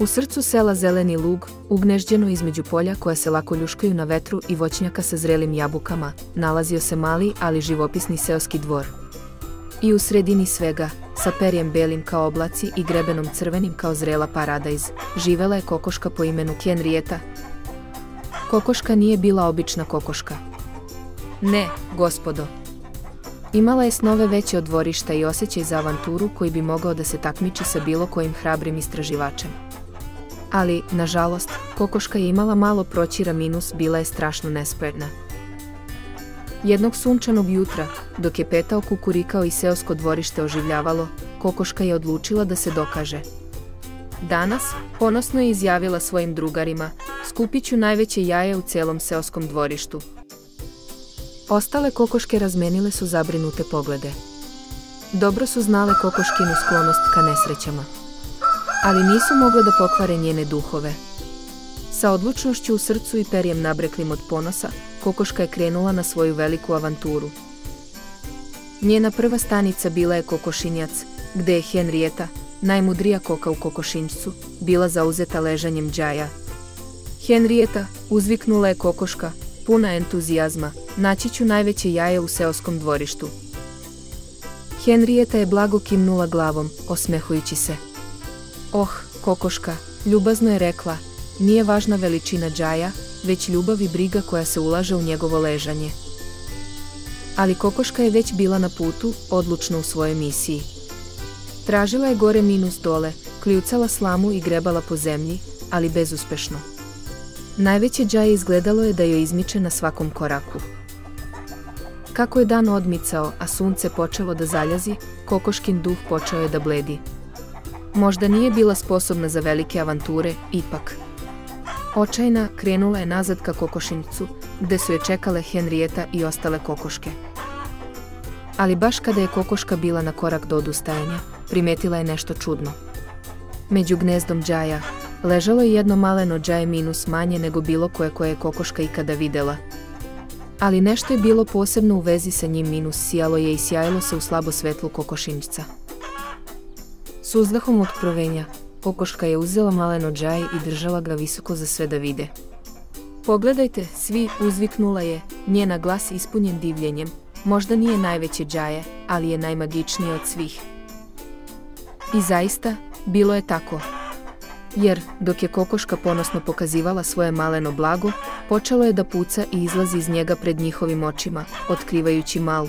U srcu sela zeleni lug, ugnežđeno između polja koja se lako ljuškaju na vetru i voćnjaka sa zrelim jabukama, nalazio se mali, ali živopisni seoski dvor. I u sredini svega, sa perjem belim kao oblaci i grebenom crvenim kao zrela paradajz, živela je kokoška po imenu Henrieta. Kokoška nije bila obična kokoška. Ne, gospodo. Imala je snove veće od dvorišta i osjećaj za avanturu koji bi mogao da se takmiči sa bilo kojim hrabrim istraživačem. Ali, nažalost, kokoška je imala malo proćira minus, bila je strašno nespremna. Jednog sunčanog jutra, dok je petao, kukurikao i seosko dvorište oživljavalo, kokoška je odlučila da se dokaže. Danas, ponosno je izjavila svojim drugarima, skupit ću najveće jaje u celom seoskom dvorištu. Ostale kokoške razmenile su zabrinute poglede. Dobro su znale kokoškinu sklonost ka nesrećama. Ali nisu mogle da pokvare njene duhove. Sa odlučnošću u srcu i perjem nabreklim od ponosa, kokoška je krenula na svoju veliku avanturu. Njena prva stanica bila je kokošinjac, gde je Henrieta, najmudrija koka u kokošinjcu, bila zauzeta ležanjem đaja. Henrieta, uzviknula je kokoška, puna entuzijazma, naći ću najveće jaje u seoskom dvorištu. Henrieta je blago kimnula glavom, osmehujući se. Oh, kokoška, ljubazno je rekla, nije važna veličina đaja, već ljubav i briga koja se ulaže u njegovo ležanje. Ali kokoška je već bila na putu, odlučna u svojoj misiji. Tražila je gore minus dole, kljucala slamu i grebala po zemlji, ali bezuspešno. Najveće đaje izgledalo je da joj izmiče na svakom koraku. Kako je dan odmicao, a sunce počelo da zaljazi, kokoškin duh počeo je da bledi. Možda nije bila sposobna za velike avanture, ipak. Očajna, krenula je nazad ka kokošinjcu, gde su je čekale Henrieta i ostale kokoške. Ali baš kada je kokoška bila na korak do odustajanja, primetila je nešto čudno. Među gnezdom đaja, ležalo je jedno maleno đaje minus manje nego bilo koje je kokoška ikada videla. Ali nešto je bilo posebno u vezi sa njim minus, sijalo je i sjajilo se u slabo svetlu kokošinjca. S uzdahom otkrovenja, kokoška je uzela maleno đaje i držala ga visoko za sve da vide. Pogledajte, svi, uzviknula je, njena glas ispunjen divljenjem. Možda nije najveće đaje, ali je najmagičnije od svih. I zaista, bilo je tako. Jer, dok je kokoška ponosno pokazivala svoje maleno blago, počelo je da puca i izlazi iz njega pred njihovim očima, otkrivajući malu,